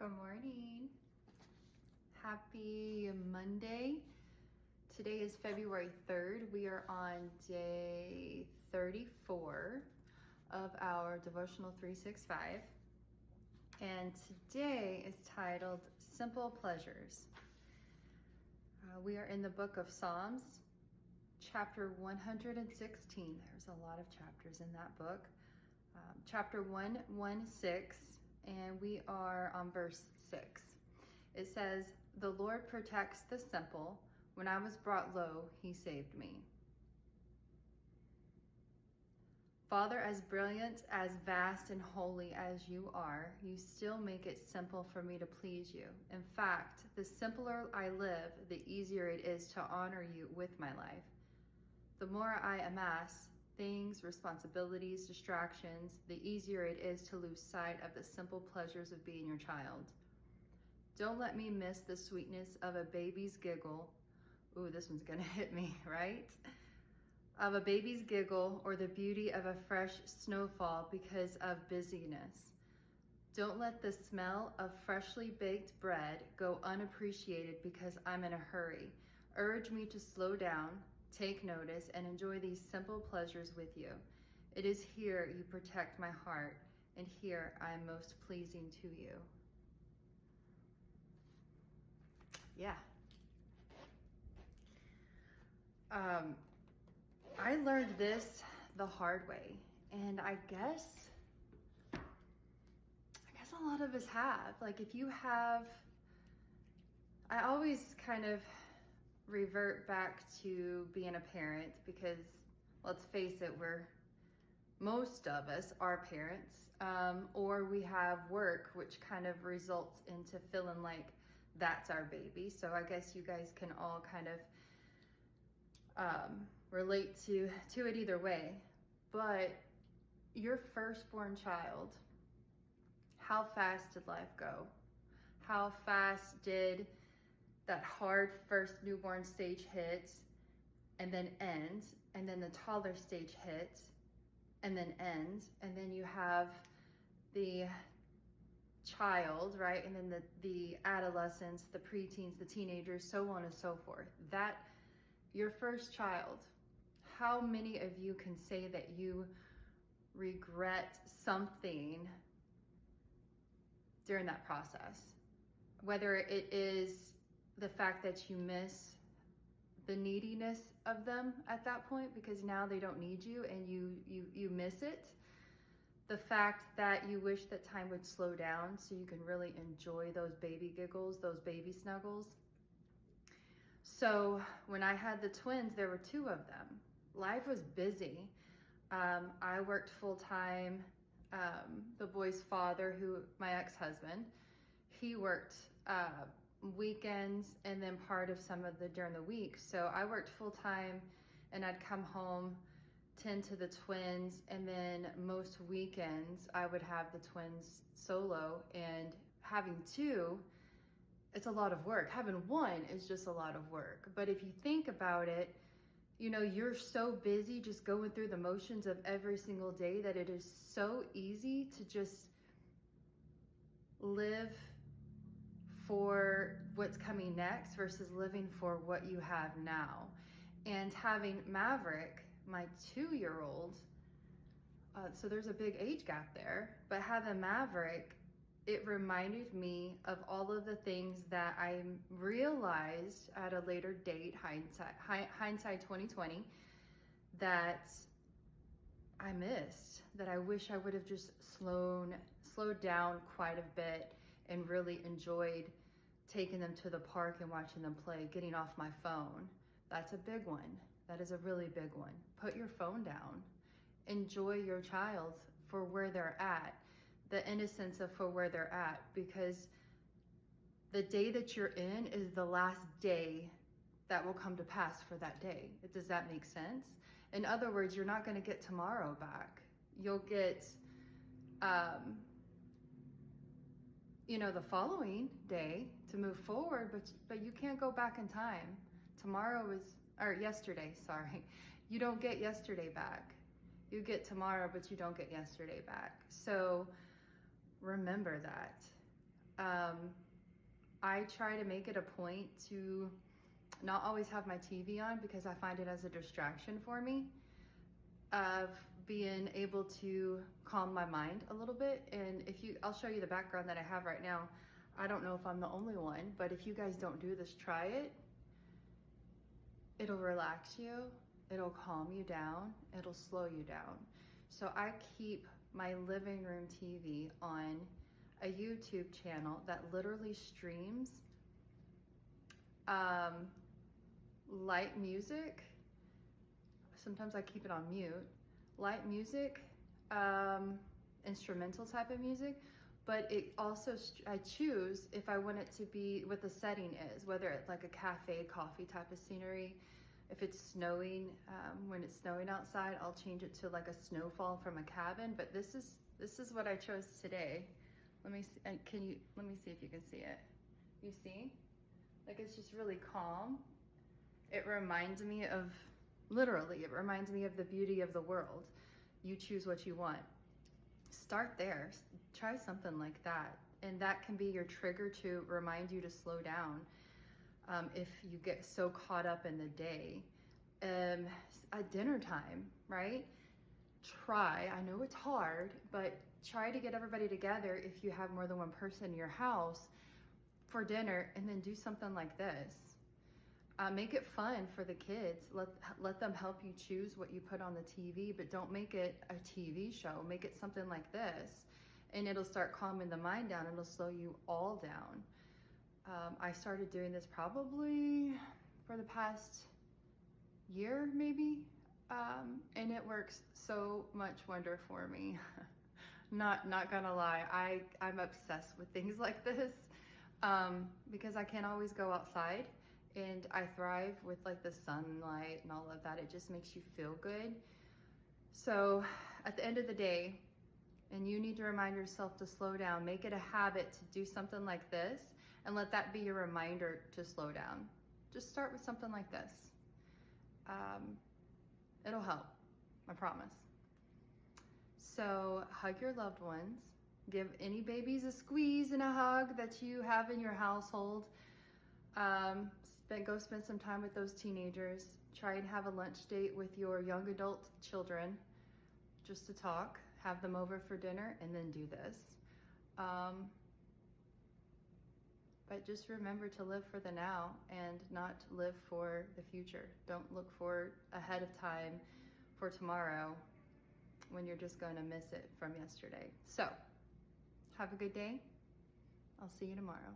Good morning. Happy Monday. Today is February 3rd. We are on day 34 of our devotional 365. And today is titled Simple Pleasures. We are in the book of Psalms, chapter 116. There's a lot of chapters in that book. Chapter 116. And we are on verse 6. It says, "The Lord protects the simple. When I was brought low, he saved me." Father, as brilliant, as vast and holy as you are, you still make it simple for me to please you. In fact, the simpler I live, the easier it is to honor you with my life. The more I amass things, responsibilities, distractions, the easier it is to lose sight of the simple pleasures of being your child. Don't let me miss the sweetness of a baby's giggle. Ooh, this one's gonna hit me, right? Of a baby's giggle or the beauty of a fresh snowfall because of busyness. Don't let the smell of freshly baked bread go unappreciated because I'm in a hurry. Urge me to slow down, take notice, and enjoy these simple pleasures with you. It is here you protect my heart, and here I am most pleasing to you. Yeah. I learned this the hard way, and I guess a lot of us have. Like, if you have, I always kind of revert back to being a parent because, let's face it, most of us are parents, or we have work, which kind of results into feeling like that's our baby. So I guess you guys can all kind of relate to it either way. But your firstborn child, how fast did life go? How fast did that hard first newborn stage hit and then end, and then the toddler stage hit and then end, and then you have the child, right? And then the adolescents, the preteens, the teenagers, so on and so forth. That your first child, how many of you can say that you regret something during that process? Whether it is the fact that you miss the neediness of them at that point because now they don't need you and you miss it. The fact that you wish that time would slow down so you can really enjoy those baby giggles, those baby snuggles. So when I had the twins, there were two of them. Life was busy. I worked full time. The boy's father, my ex-husband, he worked weekends and then part of during the week. So I worked full time and I'd come home, tend to the twins, and then most weekends I would have the twins solo, and having two, it's a lot of work. Having one is just a lot of work. But if you think about it, you know, you're so busy just going through the motions of every single day that it is so easy to just live for what's coming next versus living for what you have now. And having Maverick, my 2-year-old, so there's a big age gap there, but having Maverick, it reminded me of all of the things that I realized at a later date, hindsight 2020, that I missed, that I wish I would have just slowed down quite a bit and really enjoyed taking them to the park and watching them play, getting off my phone. That's a big one. That is a really big one. Put your phone down. Enjoy your child for where they're at, the innocence of for where they're at, because the day that you're in is the last day that will come to pass for that day. Does that make sense? In other words, you're not going to get tomorrow back. You'll get the following day to move forward, but you can't go back in time. Yesterday, sorry. You don't get yesterday back. You get tomorrow, but you don't get yesterday back. So remember that. I try to make it a point to not always have my TV on because I find it as a distraction for me of being able to calm my mind a little bit. And I'll show you the background that I have right now. I don't know if I'm the only one, but if you guys don't do this, try it. It'll relax you, it'll calm you down, it'll slow you down. So I keep my living room TV on a YouTube channel that literally streams light music. Sometimes I keep it on mute. Light music, instrumental type of music, but it also, I choose if I want it to be what the setting is, whether it's like a cafe, coffee type of scenery. If it's snowing, when it's snowing outside, I'll change it to like a snowfall from a cabin. But this is what I chose today. Let me see, let me see if you can see it. You see? Like, it's just really calm. It reminds me of, literally, it reminds me of the beauty of the world. You choose what you want. Start there. Try something like that. And that can be your trigger to remind you to slow down. If you get so caught up in the day. At dinner time, right? Try, I know it's hard, but try to get everybody together if you have more than one person in your house for dinner, and then do something like this. Make it fun for the kids. Let them help you choose what you put on the TV, but don't make it a TV show. Make it something like this, and it'll start calming the mind down. It'll slow you all down. I started doing this probably for the past year, maybe, and it works so much wonder for me. Not gonna lie, I'm obsessed with things like this, because I can't always go outside, and I thrive with like the sunlight and all of that. It just makes you feel good. So at the end of the day, and you need to remind yourself to slow down, make it a habit to do something like this, and let that be your reminder to slow down. Just start with something like this. It'll help, I promise. So hug your loved ones. Give any babies a squeeze and a hug that you have in your household. Go spend some time with those teenagers. Try and have a lunch date with your young adult children just to talk. Have them over for dinner and then do this. But just remember to live for the now and not live for the future. Don't look for ahead of time for tomorrow when you're just going to miss it from yesterday. So, have a good day. I'll see you tomorrow.